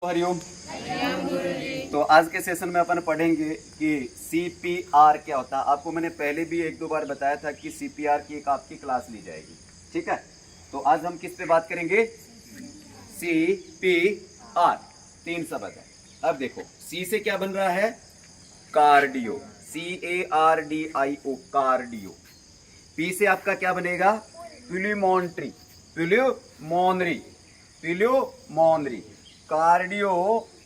हरिओम। तो आज के सेशन में अपन पढ़ेंगे कि CPR क्या होता है। आपको मैंने पहले भी एक दो बार बताया था कि CPR की एक आपकी क्लास ली जाएगी, ठीक है। तो आज हम किस पे बात करेंगे? CPR। 3 शब्द है। अब देखो, C से क्या बन रहा है? Cardio, CARDIO, cardio. P से आपका क्या बनेगा? प्यूलिमोन्ट्री, प्यूलिमोनरी, प्यूलिमोनरी, कार्डियो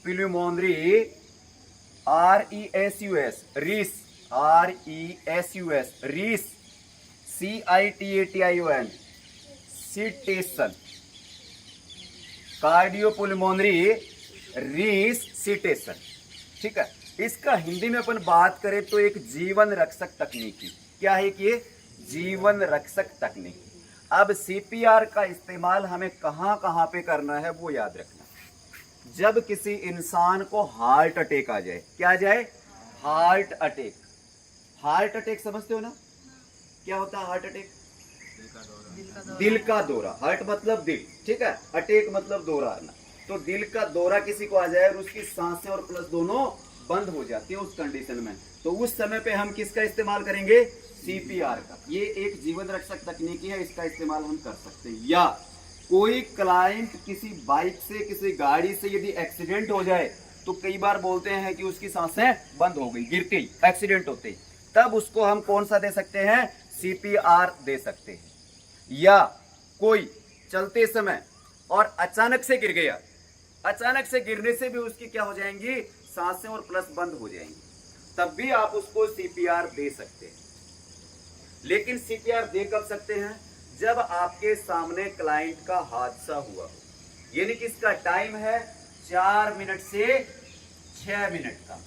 प्यूलिमोनरी, RESUS, रिस, RESUS, रिस, CITATION, सिटेशन, कार्डियो पुलिमोनरी रिसिटेशन, ठीक है। इसका हिंदी में अपन बात करें तो एक जीवन रक्षक तकनीकी। क्या है कि ये जीवन रक्षक तकनीकी। अब CPR का इस्तेमाल हमें कहां कहां पे करना है वो याद रखना। जब किसी इंसान को हार्ट अटैक आ जाए, क्या आ जाए? Heart attack. हार्ट अटैक समझते हो ना? क्या होता है हार्ट अटैक? दिल का दौरा। हार्ट मतलब दिल, ठीक है। अटैक मतलब दौरा आना। तो दिल का दौरा किसी को आ जाए और उसकी सांसें और प्लस दोनों बंद हो जाती है उस कंडीशन में, तो उस समय पे हम किसका इस्तेमाल करेंगे? CPR का। ये एक जीवन रक्षक तकनीकी है, इसका इस्तेमाल हम कर सकते हैं। या कोई क्लाइंट किसी बाइक से, किसी गाड़ी से यदि एक्सीडेंट हो जाए तो कई बार बोलते हैं कि उसकी सांसें बंद हो गई, गिरते ही, एक्सीडेंट होते ही, तब उसको हम कौन सा दे सकते हैं? CPR दे सकते हैं। या कोई चलते समय और अचानक से गिर गया, अचानक से गिरने से भी उसकी क्या हो जाएंगी? सांसें और प्लस बंद हो जाएंगी, तब भी आप उसको CPR दे सकते हैं। लेकिन CPR दे कब सकते हैं? जब आपके सामने क्लाइंट का हादसा हुआ, यानी कि इसका टाइम है 4 मिनट से 6 मिनट का,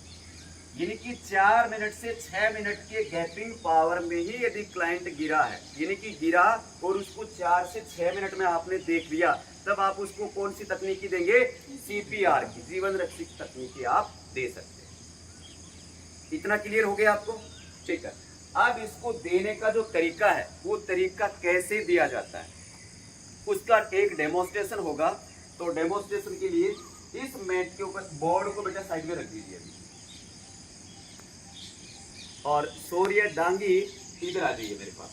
यानी कि 4 मिनट से 6 मिनट के गैपिंग पावर में ही यदि क्लाइंट गिरा है, यानी कि गिरा और उसको 4 से 6 मिनट में आपने देख लिया, तब आप उसको कौन सी तकनीकी देंगे? CPR की, जीवन रक्षक तकनीकी आप दे सकते हैं। इतना क्लियर हो गया आपको? ठीक है। अब इसको देने का जो तरीका है, वो तरीका कैसे दिया जाता है उसका एक डेमोन्स्ट्रेशन होगा। तो डेमोन्स्ट्रेशन के लिए इस मैट के ऊपर बोर्ड को बेटा साइड में रख दीजिए और सूर्य डांगी इधर आ जाइए मेरे पास।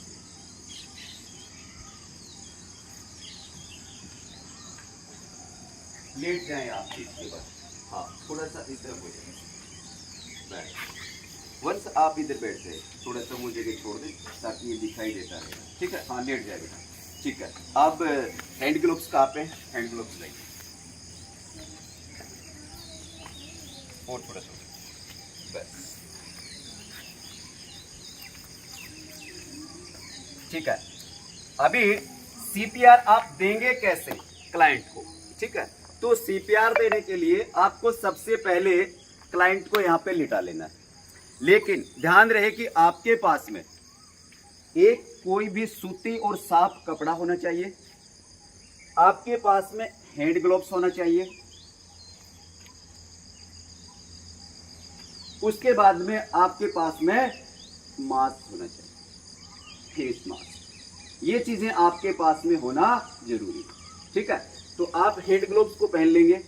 लेट जाए आप इसके बाद, हाँ थोड़ा सा इस तरफ हो जाए। वंस आप इधर बैठ जाए, थोड़ा सा वो जगह छोड़ दें ताकि ये दिखाई देता है, ठीक है। हाँ लेट जाएगा, ठीक है। अब हैंड ग्लोव्स कहाँ पे? हैंड ग्लोव्स लाइए और थोड़ा सा, बस ठीक है। अभी CPR आप देंगे कैसे क्लाइंट को, ठीक है। तो CPR देने के लिए आपको सबसे पहले क्लाइंट को यहाँ पे लिटा लेना है, लेकिन ध्यान रहे कि आपके पास में एक कोई भी सूती और साफ कपड़ा होना चाहिए, आपके पास में हैंड ग्लोव्स होना चाहिए, उसके बाद में आपके पास में मास्क होना चाहिए, फेस मास्क। ये चीजें आपके पास में होना जरूरी है, ठीक है। तो आप हैंड ग्लोव्स को पहन लेंगे,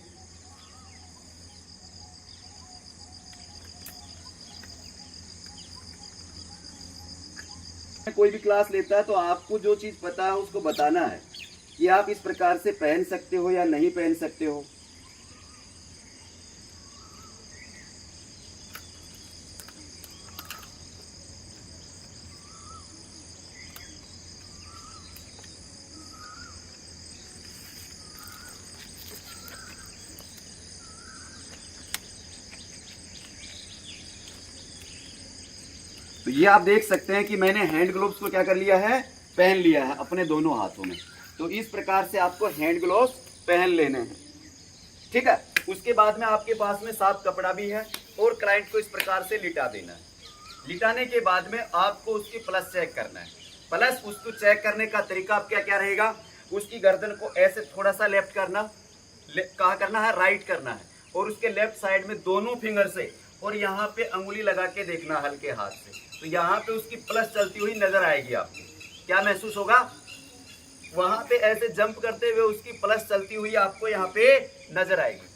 कोई भी क्लास लेता है तो आपको जो चीज पता है उसको बताना है कि आप इस प्रकार से पहन सकते हो या नहीं पहन सकते हो। तो ये आप देख सकते हैं कि मैंने हैंड ग्लोव्स को क्या कर लिया है? पहन लिया है अपने दोनों हाथों में। तो इस प्रकार से आपको हैंड ग्लोव्स पहन लेने हैं, ठीक है। उसके बाद में आपके पास में साफ कपड़ा भी है और क्लाइंट को इस प्रकार से लिटा देना है। लिटाने के बाद में आपको उसकी पल्स चेक करना है। प्लस उसको चेक करने का तरीका आप क्या क्या रहेगा? उसकी गर्दन को ऐसे थोड़ा सा लेफ्ट करना, कहा करना है राइट करना है, और उसके लेफ्ट साइड में दोनों फिंगर से और यहाँ पे अंगुली लगा के देखना हल्के हाथ से। तो यहाँ पे उसकी प्लस चलती हुई नजर आएगी आपको। क्या महसूस होगा? वहां पे ऐसे जंप करते हुए उसकी प्लस चलती हुई आपको यहाँ पे नजर आएगी।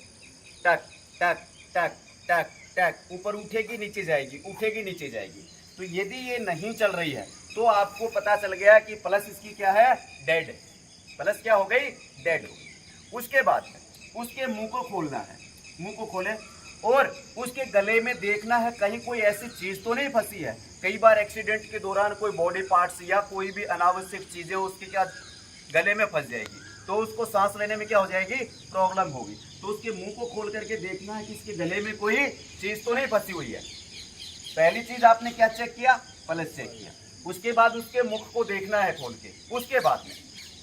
टक टक टक टक टक, ऊपर उठेगी नीचे जाएगी, उठेगी नीचे जाएगी। तो यदि ये नहीं चल रही है तो आपको पता चल गया कि पल्स इसकी क्या है, डेड है। पल्स क्या हो गई, डेड हो गई। उसके बाद उसके मुंह को खोलना है, मुंह को खोले और उसके गले में देखना है कहीं कोई ऐसी चीज तो नहीं फंसी है। कई बार एक्सीडेंट के दौरान कोई बॉडी पार्ट्स या कोई भी अनावश्यक चीजें उसके क्या गले में फंस जाएगी, तो उसको सांस लेने में क्या हो जाएगी, प्रॉब्लम होगी। तो उसके मुंह को खोल करके देखना है कि इसके गले में कोई चीज तो नहीं फंसी हुई है। पहली चीज आपने क्या चेक किया, पल्स चेक किया। उसके बाद उसके मुख को देखना है खोल के। उसके बाद में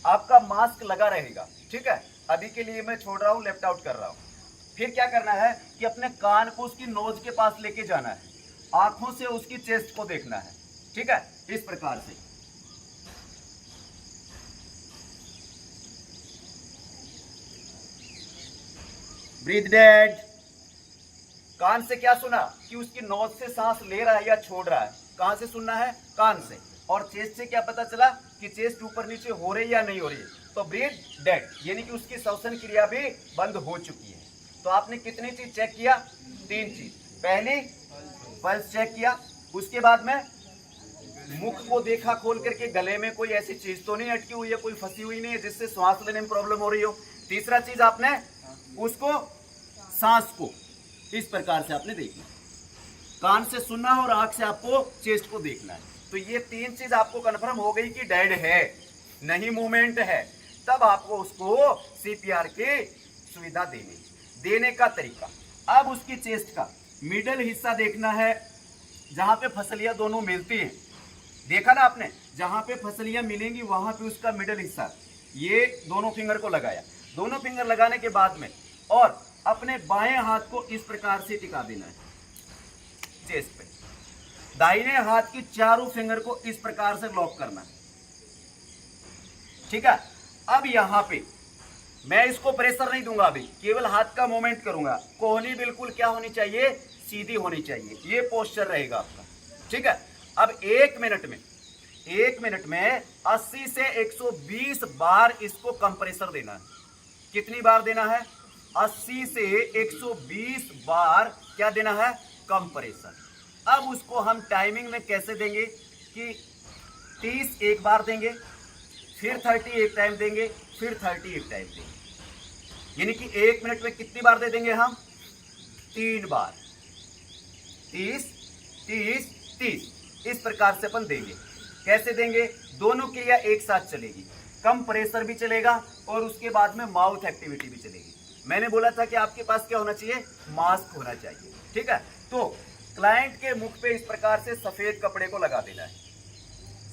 आपका मास्क लगा रहेगा, ठीक है। अभी के लिए मैं छोड़ रहा हूँ, लेफ्ट आउट कर रहा हूँ। फिर क्या करना है कि अपने कान को उसकी नोज के पास लेके जाना है, आंखों से उसकी चेस्ट को देखना है, ठीक है, इस प्रकार से। Breathe dead. कान से क्या सुना कि उसकी नोज से सांस ले रहा है या छोड़ रहा है, कहां से सुनना है, कान से। और चेस्ट से क्या पता चला कि चेस्ट ऊपर नीचे हो रही या नहीं हो रही, तो ब्रीथ डेड, यानी कि उसकी श्वसन क्रिया भी बंद हो चुकी है। तो आपने कितनी चीज चेक किया, 3 चीज। पहली पल्स चेक किया, उसके बाद में मुख को देखा खोल करके, गले में कोई ऐसी चीज तो नहीं अटकी हुई है, कोई फंसी हुई नहीं है जिससे श्वास लेने में प्रॉब्लम हो रही हो। तीसरा चीज आपने उसको सांस को इस प्रकार से आपने देखना, कान से सुनना है और आंख से आपको चेस्ट को देखना है। तो ये 3 चीज आपको कंफर्म हो गई कि डेड है, नहीं मूवमेंट है। तब आपको उसको सीपीआर की सुविधा देने का तरीका। अब उसकी चेस्ट का मिडल हिस्सा देखना है, जहां पे फसलियां दोनों मिलती हैं, देखा ना आपने, जहां पे फसलियां मिलेंगी वहां पे उसका मिडल हिस्सा, ये दोनों फिंगर को लगाया। दोनों फिंगर लगाने के बाद में और अपने बाएं हाथ को इस प्रकार से टिका देना है चेस्ट पे। दाहिने हाथ की चारों फिंगर को इस प्रकार से लॉक करना है, ठीक है। अब यहां पे मैं इसको प्रेशर नहीं दूंगा, अभी केवल हाथ का मूवमेंट करूंगा। कोहनी बिल्कुल क्या होनी चाहिए, सीधी होनी चाहिए, ये पोस्चर रहेगा आपका, ठीक है। अब 1 मिनट में 80 से 120 बार इसको कंप्रेसर देना है। कितनी बार देना है, 80 से 120 बार क्या देना है, कंप्रेसर। अब उसको हम टाइमिंग में कैसे देंगे कि 30 एक बार देंगे, फिर 30 एक टाइम देंगे, फिर 30 एक टाइम देंगे, यानी कि 1 मिनट में कितनी बार दे देंगे हम, 3 बार। 30 30 30 इस प्रकार से अपन देंगे। कैसे देंगे, दोनों क्रिया एक साथ चलेगी, कम प्रेशर भी चलेगा और उसके बाद में माउथ एक्टिविटी भी चलेगी। मैंने बोला था कि आपके पास क्या होना चाहिए, मास्क होना चाहिए, ठीक है। तो क्लाइंट के मुख पे इस प्रकार से सफेद कपड़े को लगा देना है।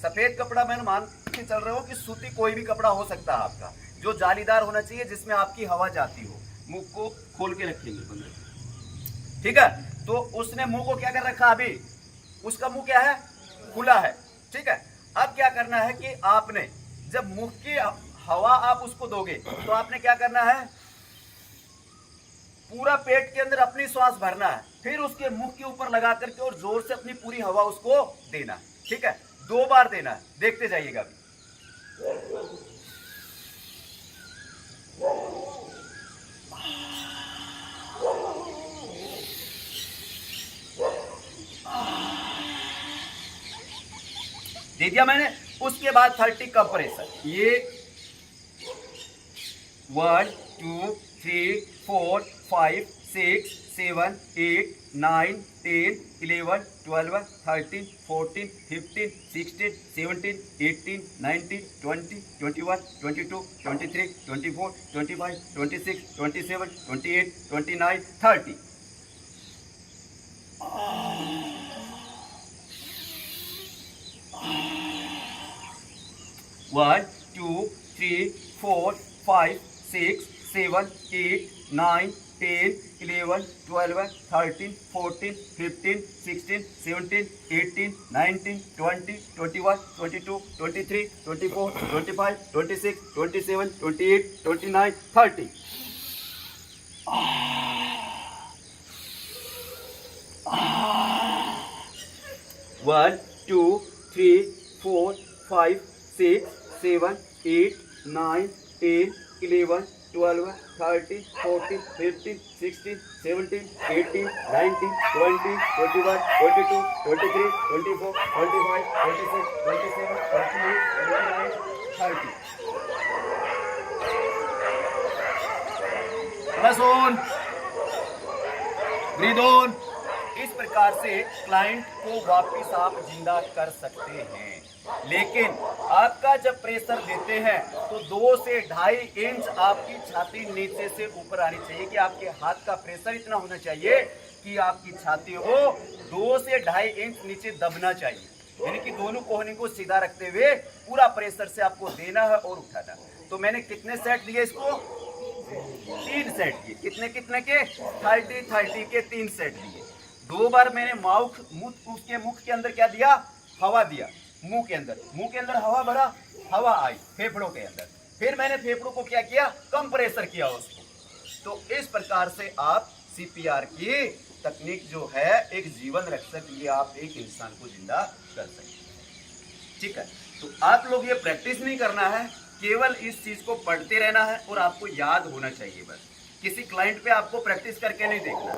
सफेद कपड़ा मैंने मान के चल रहा हूं कि सूती कोई भी कपड़ा हो सकता है आपका, जो जालीदार होना चाहिए, जिसमें आपकी हवा जाती हो। मुंह को खोल के रखेंगे, ठीक है। तो उसने मुंह को क्या कर रखा, अभी उसका मुंह क्या है, खुला है, ठीक है। अब क्या करना है कि आपने जब मुंह की हवा आप उसको दोगे तो आपने क्या करना है, पूरा पेट के अंदर अपनी श्वास भरना है, फिर उसके मुंह के ऊपर लगा करके और जोर से अपनी पूरी हवा उसको देना, ठीक है। 2 बार देना है, देखते जाइएगा अभी। दे दिया मैंने। उसके बाद 30 कंप्रेसर, ये 1 2 3 4 5 6 7 8 9 10 11 12 13 14 15 16 17 18 19 20 21 22 23 24 25 26 27 28 29 30। 1 2 3 4 5 6 7 8 9 10 11 12 13 14 15 16 17 18 19 20 21 22 23 24 25 26 27 28 29 30। 1 2 3 4 5 6 7 8 9 10 11 12, 13, 14, 15, 16, 17, 18, 19, 20, 21, 22, 23, 24, 25, 26, 27, 28, 29, 30. Press on. Breathe on. इस प्रकार से क्लाइंट को वापस आप जिंदा कर सकते हैं। लेकिन आपका जब प्रेशर देते हैं तो 2 से 2.5 इंच आपकी छाती नीचे से ऊपर आनी चाहिए कि आपके हाथ का प्रेशर इतना होना चाहिए कि आपकी छाती हो 2 से 2.5 इंच नीचे दबना चाहिए, यानी कि दोनों कोहनी को सीधा रखते हुए पूरा प्रेशर से आपको देना है और उठाना। तो मैंने कितने सेट दिए इसको? 3 सेट दिए। कितने कितने के? 30 के 3 सेट दिए। 2 बार मैंने उसके मुख के अंदर क्या दिया? हवा दिया। मुंह के अंदर हवा भरा, हवा आई फेफड़ों के अंदर। फिर मैंने फेफड़ों को क्या किया? कम प्रेशर किया उसको। तो इस प्रकार से आप सीपीआर की तकनीक जो है एक जीवन रक्षक, ये आप एक इंसान को जिंदा कर सकते हैं। ठीक है, तो आप लोग ये प्रैक्टिस नहीं करना है, केवल इस चीज को पढ़ते रहना है और आपको याद होना चाहिए बस। किसी क्लाइंट पे आपको प्रैक्टिस करके नहीं देखना,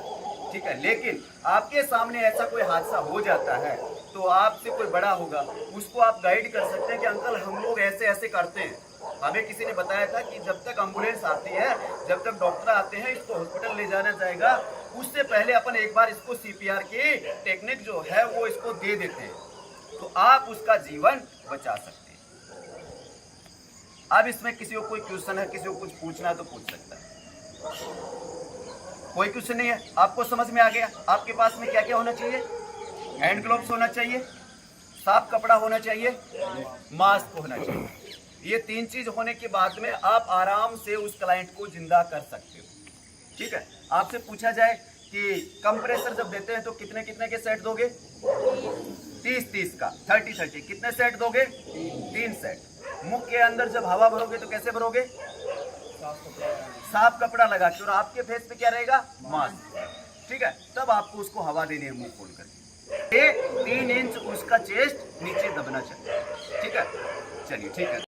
ठीक है। लेकिन आपके सामने ऐसा कोई हादसा हो जाता है तो आपसे कोई बड़ा होगा, उसको आप गाइड कर सकते हैं कि अंकल हम लोग ऐसे ऐसे करते हैं। हमें किसी ने बताया था कि जब तक एम्बुलेंस आती है, जब तक डॉक्टर आते हैं, इसको हॉस्पिटल ले जाना जाएगा, उससे पहले अपन एक बार इसको सीपीआर की टेक्निक जो है वो इसको दे देते हैं, तो आप उसका जीवन बचा सकते हैं। अब इसमें किसी को कोई क्वेश्चन है, किसी को कुछ पूछना है तो पूछ सकता है। कोई क्वेश्चन नहीं है? आपको समझ में आ गया? आपके पास में क्या क्या होना चाहिए? हैंड ग्लोव्स होना चाहिए, साफ कपड़ा होना चाहिए, मास्क होना चाहिए। ये 3 चीज होने के बाद में आप आराम से उस क्लाइंट को जिंदा कर सकते हो। ठीक है, आपसे पूछा जाए कि कम प्रेशर जब देते हैं तो कितने कितने के सेट दोगे? 30 का, 30 कितने सेट दोगे? 3 सेट। मुख के अंदर जब हवा भरोगे तो कैसे भरोगे? साफ कपड़ा लगा के, और आपके फेस पे क्या रहेगा? मास्क। ठीक है, तब आपको उसको हवा देनी है मुंह खोल कर। 3 इंच उसका चेस्ट नीचे दबना चाहिए। ठीक है, चलिए ठीक है।